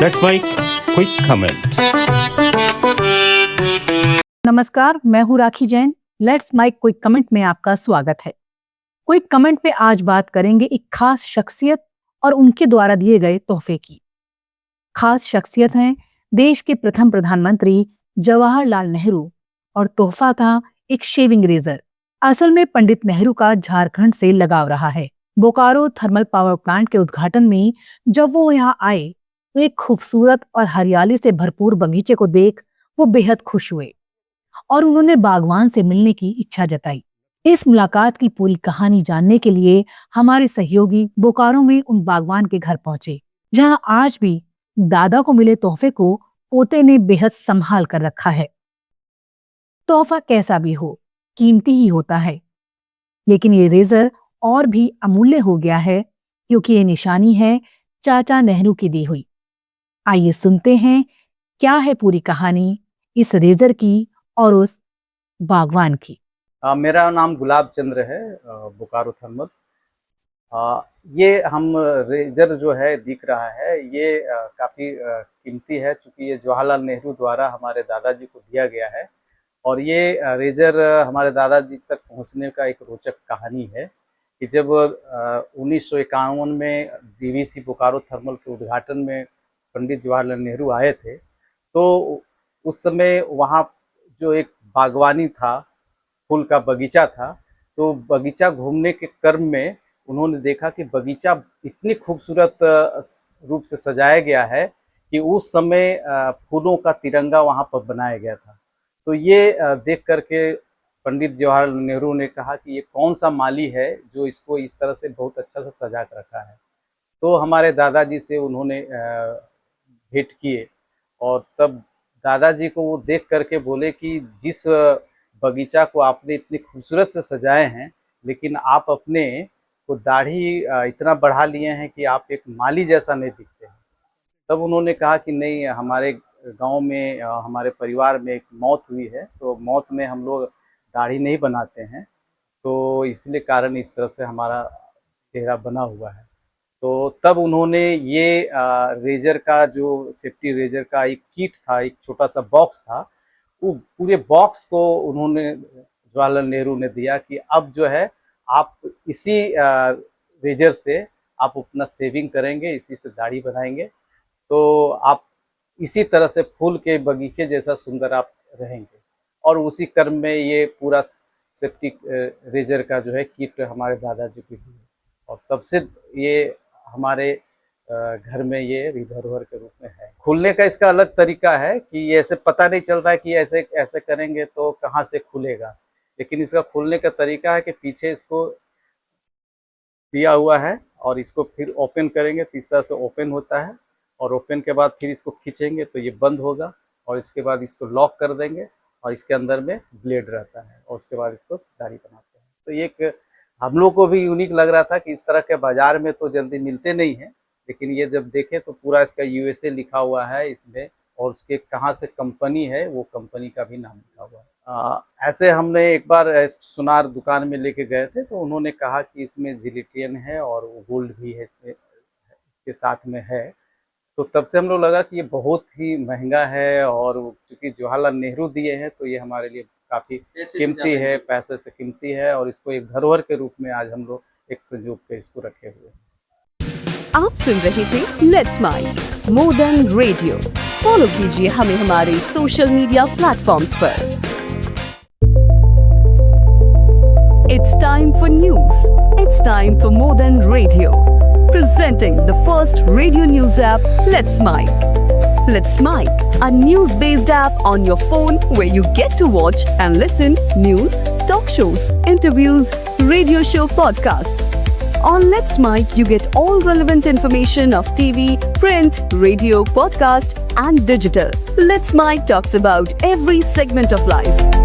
Let's make quick comment. नमस्कार, मैं हूँ Rakhi Jain. Let's mike quick comment में आपका स्वागत है। क्विक कमेंट में आज बात करेंगे एक खास शख्सियत और उनके द्वारा दिए गए तोहफे की। खास शख्सियत हैं देश के प्रथम प्रधानमंत्री जवाहरलाल नेहरू और तोहफा था एक शेविंग रेजर। असल में पंडित नेहरू का झारखंड से लगाव रहा है। बोकारो थर्मल पावर प्लांट के उद्घाटन में जब वो यहाँ आए तो एक खूबसूरत और हरियाली से भरपूर बगीचे को देख वो बेहद खुश हुए और उन्होंने बागवान से मिलने की इच्छा जताई। इस मुलाकात की पूरी कहानी जानने के लिए हमारे सहयोगी बोकारो में उन बागवान के घर पहुंचे, जहां आज भी दादा को मिले तोहफे को पोते ने बेहद संभाल कर रखा है। तोहफा कैसा भी हो, कीमती ही होता है, लेकिन ये रेजर और भी अमूल्य हो गया है क्योंकि ये निशानी है चाचा नेहरू की दी हुई। आइए सुनते हैं क्या है पूरी कहानी इस रेजर की और उस बागवान की। मेरा नाम गुलाब चंद्र है, बोकारो थर्मल। ये हम रेजर जो है दिख रहा है ये काफ़ी कीमती है, क्योंकि ये जवाहरलाल नेहरू द्वारा हमारे दादाजी को दिया गया है। और ये रेजर हमारे दादाजी तक पहुंचने का एक रोचक कहानी है कि जब 1951 में डीवीसी बोकारो थर्मल के उद्घाटन में पंडित जवाहरलाल नेहरू आए थे, तो उस समय वहाँ जो एक बागवानी था, फूल का बगीचा था, तो बगीचा घूमने के क्रम में उन्होंने देखा कि बगीचा इतनी खूबसूरत रूप से सजाया गया है कि उस समय फूलों का तिरंगा वहाँ पर बनाया गया था। तो ये देख करके पंडित जवाहरलाल नेहरू ने कहा कि ये कौन सा माली है जो इसको इस तरह से बहुत अच्छा से सजा कर रखा है। तो हमारे दादाजी से उन्होंने भेंट किए और तब दादाजी को वो देख करके बोले कि जिस बगीचा को आपने इतनी खूबसूरत से सजाए हैं, लेकिन आप अपने को दाढ़ी इतना बढ़ा लिए हैं कि आप एक माली जैसा नहीं दिखते हैं। तब उन्होंने कहा कि नहीं, हमारे गांव में हमारे परिवार में एक मौत हुई है, तो मौत में हम लोग दाढ़ी नहीं बनाते हैं, तो इसलिए कारण इस तरह से हमारा चेहरा बना हुआ है। तो तब उन्होंने ये रेजर का जो सेफ्टी रेजर का एक किट था, एक छोटा सा बॉक्स था, वो पूरे बॉक्स को उन्होंने जवाहरलाल नेहरू ने दिया कि अब जो है आप इसी रेजर से आप अपना सेविंग करेंगे, इसी से दाढ़ी बनाएंगे, तो आप इसी तरह से फूल के बगीचे जैसा सुंदर आप रहेंगे। और उसी क्रम में ये पूरा सेफ्टी रेजर का जो है किट हमारे दादाजी को दी और तब से ये हमारे घर में ये धरोहर के रूप में है। खुलने का इसका अलग तरीका है कि ऐसे पता नहीं चल रहा है कि ऐसे ऐसे करेंगे तो कहाँ से खुलेगा, लेकिन इसका खुलने का तरीका है कि पीछे इसको दिया हुआ है और इसको फिर ओपन करेंगे तो इस तरह से ओपन होता है, और ओपन के बाद फिर इसको खींचेंगे तो ये बंद होगा, और इसके बाद इसको लॉक कर देंगे और इसके अंदर में ब्लेड रहता है, और उसके बाद इसको दाढ़ी बनाते हैं। तो ये एक हम लोग को भी यूनिक लग रहा था कि इस तरह के बाजार में तो जल्दी मिलते नहीं हैं, लेकिन ये जब देखे तो पूरा इसका यूएसए लिखा हुआ है इसमें, और उसके कहाँ से कंपनी है वो कंपनी का भी नाम लिखा हुआ है। ऐसे हमने एक बार सुनार दुकान में लेके गए थे, तो उन्होंने कहा कि इसमें जिलिटियन है और गोल्ड भी है इसमें, इसके साथ में है। तो तब से हम लोग लगा कि ये बहुत ही महंगा है, और क्योंकि जवाहरलाल नेहरू दिए हैं तो ये हमारे लिए काफ़ी कीमती है, पैसे से कीमती है, और इसको एक धरोहर के रूप में आज हम लोग एक संजोग के इसको रखे हुए हैं। आप सुन रहे थे let's mike more than radio. Follow कीजिए हमें हमारे सोशल मीडिया प्लेटफॉर्म्स पर। It's time for news. It's time for more than radio. Presenting the first radio news app, Let's Mic. Let's Mic, a news-based app on your phone where you get to watch and listen news, talk shows, interviews, radio show podcasts. On Let's Mic, you get all relevant information of TV, print, radio, podcast, and digital. Let's Mic talks about every segment of life.